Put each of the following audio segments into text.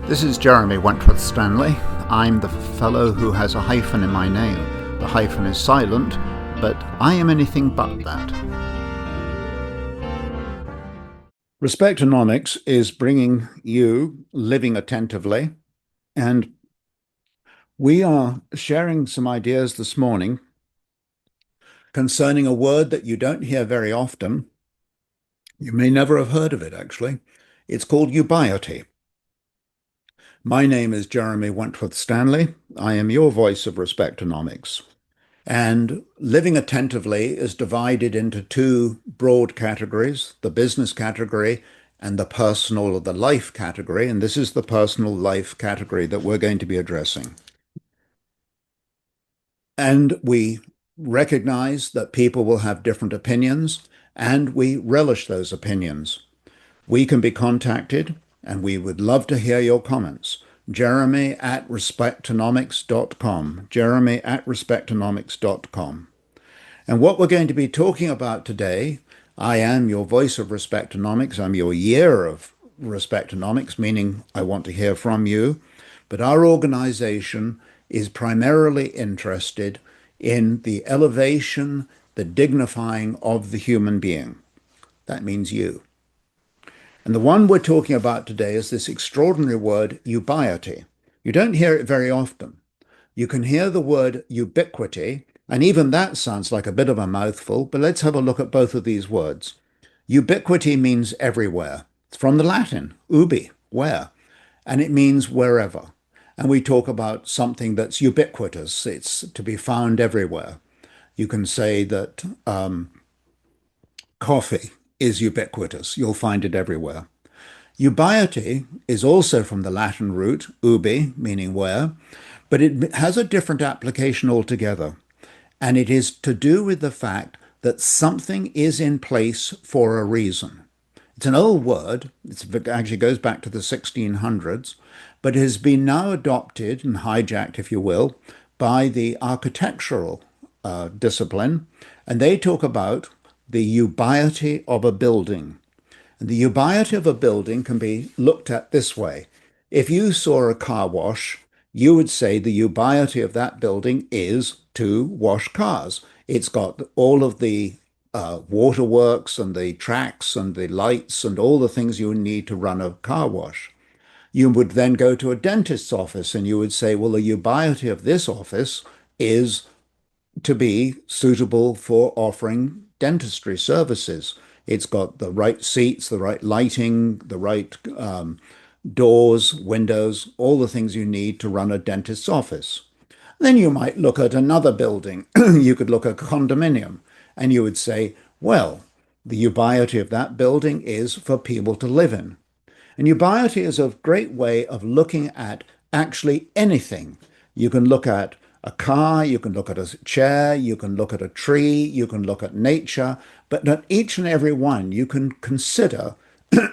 This is Jeremy Wentworth-Stanley. I'm the fellow who has a hyphen in my name. The hyphen is silent, but I am anything but that. Respectonomics is bringing you Living Attentively, and we are sharing some ideas this morning concerning a word that you don't hear very often. You may never have heard of it, actually. It's called Ubiety. My name is Jeremy Wentworth-Stanley. I am your voice of Respectonomics. And Living Attentively is divided into two broad categories, the business category and the personal or the life category. And this is the personal life category that we're going to be addressing. And we recognize that people will have different opinions, and we relish those opinions. We can be contacted, and we would love to hear your comments. Jeremy@respectonomics.com. Jeremy@respectonomics.com. And what we're going to be talking about today, I am your voice of Respectonomics. I'm your year of Respectonomics, meaning I want to hear from you. But our organization is primarily interested in the elevation, the dignifying of the human being. That means you. And the one we're talking about today is this extraordinary word, ubiety. You don't hear it very often. You can hear the word ubiquity, and even that sounds like a bit of a mouthful, but let's have a look at both of these words. Ubiquity means everywhere. It's from the Latin, ubi, where, and it means wherever. And we talk about something that's ubiquitous. It's to be found everywhere. You can say that coffee is ubiquitous. You'll find it everywhere. Ubiety is also from the Latin root, ubi, meaning where, but it has a different application altogether. And it is to do with the fact that something is in place for a reason. It's an old word. It actually goes back to the 1600s, but it has been now adopted and hijacked, if you will, by the architectural discipline. And they talk about the ubiety of a building. And the ubiety of a building can be looked at this way. If you saw a car wash, you would say the ubiety of that building is to wash cars. It's got all of the waterworks and the tracks and the lights and all the things you need to run a car wash. You would then go to a dentist's office and you would say, well, the ubiety of this office is to be suitable for offering dentistry services. It's got the right seats, the right lighting, the right doors, windows, all the things you need to run a dentist's office. Then you might look at another building. You could look at a condominium and you would say, well, the ubiety of that building is for people to live in. And ubiety is a great way of looking at actually anything. You can look at a car, you can look at a chair, you can look at a tree, you can look at nature, but at each and every one you can consider,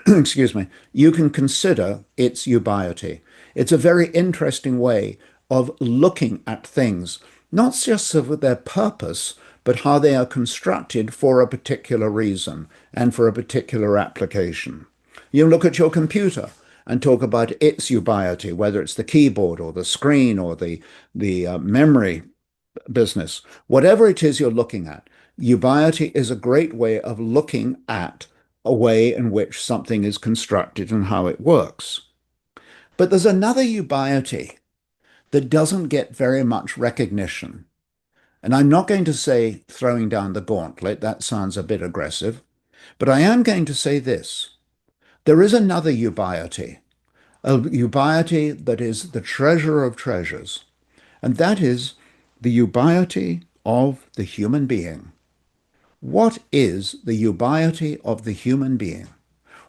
excuse me, you can consider its ubiety. It's a very interesting way of looking at things, not just of their purpose, but how they are constructed for a particular reason and for a particular application. You look at your computer and talk about its ubiety, whether it's the keyboard or the screen or the memory business. Whatever it is you're looking at, ubiety is a great way of looking at a way in which something is constructed and how it works. But there's another ubiety that doesn't get very much recognition. And I'm not going to say throwing down the gauntlet, that sounds a bit aggressive, but I am going to say this. There is another ubiety, a ubiety that is the treasure of treasures, and that is the ubiety of the human being. What is the ubiety of the human being?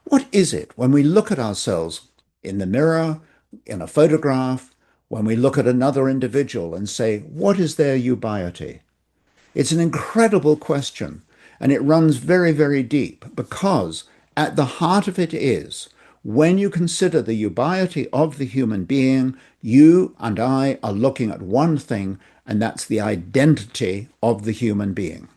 What is it when we look at ourselves in the mirror, in a photograph, when we look at another individual and say, what is their ubiety? It's an incredible question, and it runs very, very deep because at the heart of it is, when you consider the ubiety of the human being, you and I are looking at one thing, and that's the identity of the human being.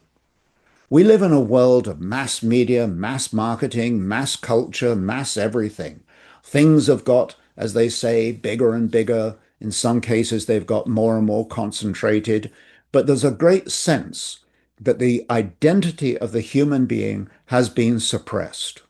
We live in a world of mass media, mass marketing, mass culture, mass everything. Things have got as they say, bigger and bigger. In some cases, they've got more and more concentrated. But there's a great sense that the identity of the human being has been suppressed.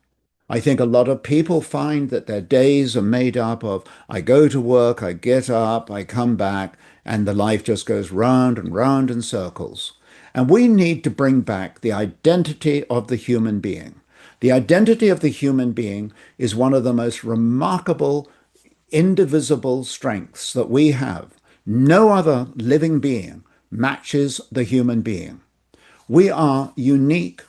I think a lot of people find that their days are made up of, I go to work, I get up, I come back, and the life just goes round and round in circles. And we need to bring back the identity of the human being. The identity of the human being is one of the most remarkable, indivisible strengths that we have. No other living being matches the human being. We are unique.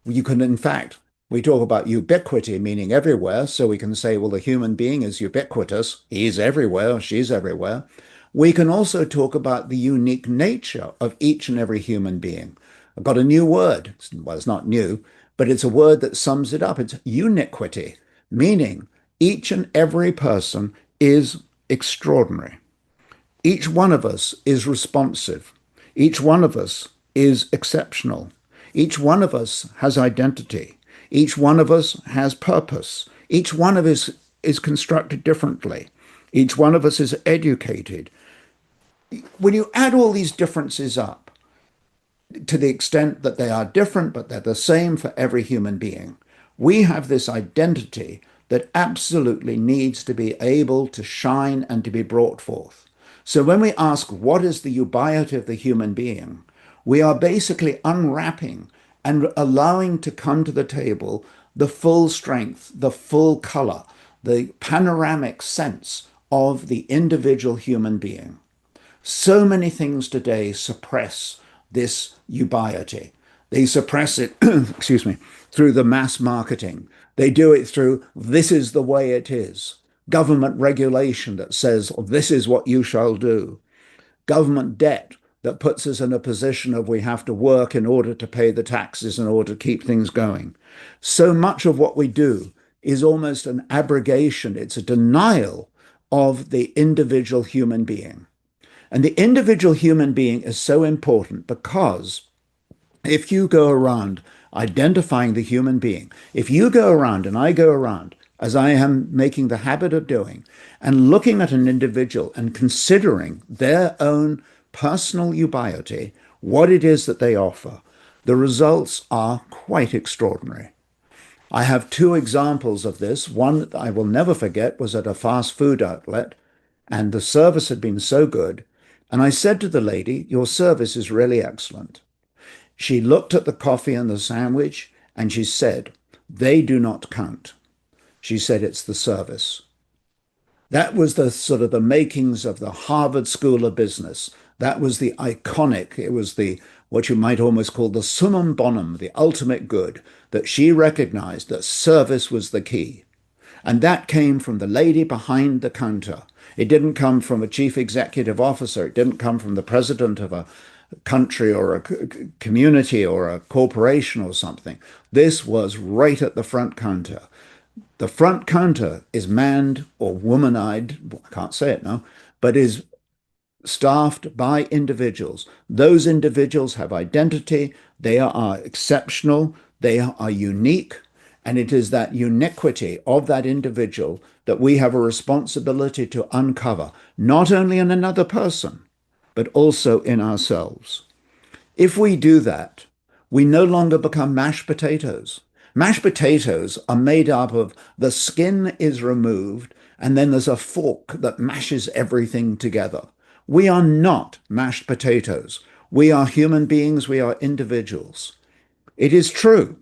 You can, in fact, we talk about ubiquity, meaning everywhere. So we can say, well, the human being is ubiquitous. He's everywhere, she's everywhere. We can also talk about the unique nature of each and every human being. I've got a new word. Well, it's not new, but it's a word that sums it up. It's uniquity, meaning each and every person is extraordinary. Each one of us is responsive. Each one of us is exceptional. Each one of us has identity. Each one of us has purpose. Each one of us is constructed differently. Each one of us is educated. When you add all these differences up, to the extent that they are different, but they're the same for every human being, we have this identity that absolutely needs to be able to shine and to be brought forth. So when we ask, what is the ubiety of the human being? We are basically unwrapping and allowing to come to the table the full strength, the full color, the panoramic sense of the individual human being. So many things today suppress this ubiety. They suppress it, excuse me, through the mass marketing. They do it through, this is the way it is. Government regulation that says, this is what you shall do. Government debt that puts us in a position of we have to work in order to pay the taxes in order to keep things going. So much of what we do is almost an abrogation. It's a denial of the individual human being. And the individual human being is so important because if you go around identifying the human being, if you go around and I go around, as I am making the habit of doing, and looking at an individual and considering their own personal ubiety, what it is that they offer, the results are quite extraordinary. I have two examples of this. One that I will never forget was at a fast food outlet, and the service had been so good. And I said to the lady, your service is really excellent. She looked at the coffee and the sandwich and she said, they do not count. She said, it's the service. That was the sort of the makings of the Harvard School of Business. That was the iconic, it was the what you might almost call the summum bonum, the ultimate good, that she recognized that service was the key. And that came from the lady behind the counter. It didn't come from a chief executive officer. It didn't come from the president of a country or a community or a corporation or something. This was right at the front counter. The front counter is manned or womanized, I can't say it now, but is staffed by individuals. Those individuals have identity, they are exceptional, they are unique, and it is that uniquity of that individual that we have a responsibility to uncover, not only in another person, but also in ourselves. If we do that, we no longer become mashed potatoes. Mashed potatoes are made up of the skin is removed, and then there's a fork that mashes everything together. We are not mashed potatoes. We are human beings. We are individuals. It is true,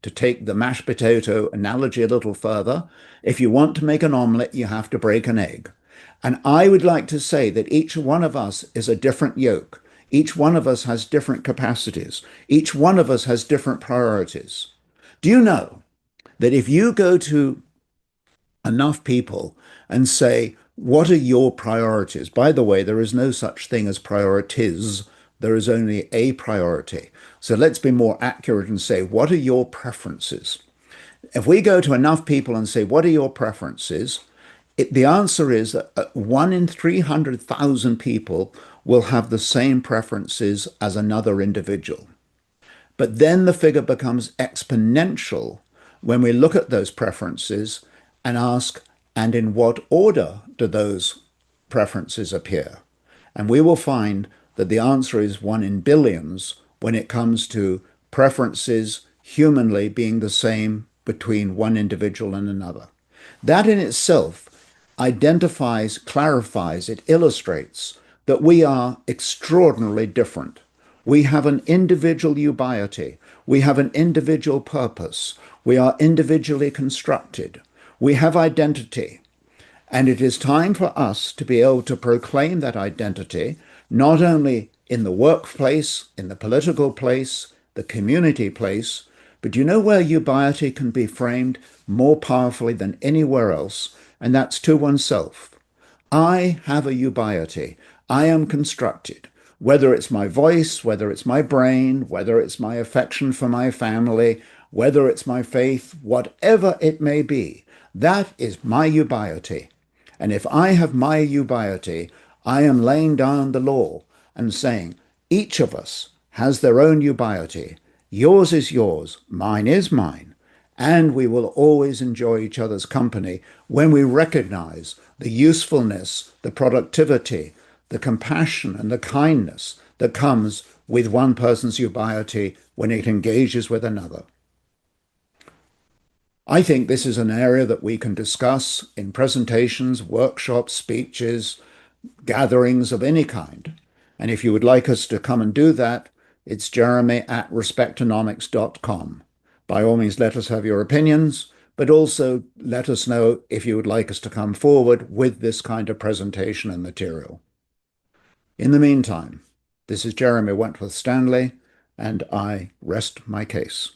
to take the mashed potato analogy a little further, if you want to make an omelette, you have to break an egg. And I would like to say that each one of us is a different yolk. Each one of us has different capacities. Each one of us has different priorities. Do you know that if you go to enough people and say, what are your priorities? By the way, there is no such thing as priorities. There is only a priority. So let's be more accurate and say, what are your preferences? If we go to enough people and say, what are your preferences? The answer is that 1 in 300,000 people will have the same preferences as another individual. But then the figure becomes exponential when we look at those preferences and ask, and in what order do those preferences appear? And we will find that the answer is one in billions when it comes to preferences humanly being the same between one individual and another. That in itself identifies, clarifies, it illustrates that we are extraordinarily different. We have an individual ubiety. We have an individual purpose. We are individually constructed. We have identity. And it is time for us to be able to proclaim that identity, not only in the workplace, in the political place, the community place, but you know where ubiety can be framed more powerfully than anywhere else, and that's to oneself. I have a ubiety. I am constructed. Whether it's my voice, whether it's my brain, whether it's my affection for my family, whether it's my faith, whatever it may be, that is my ubiety. And if I have my ubiety, I am laying down the law and saying, each of us has their own ubiety. Yours is yours, mine is mine. And we will always enjoy each other's company when we recognize the usefulness, the productivity, the compassion, and the kindness that comes with one person's ubiety when it engages with another. I think this is an area that we can discuss in presentations, workshops, speeches, gatherings of any kind. And if you would like us to come and do that, it's jeremy@respectonomics.com. By all means, let us have your opinions, but also let us know if you would like us to come forward with this kind of presentation and material. In the meantime, this is Jeremy Wentworth-Stanley, and I rest my case.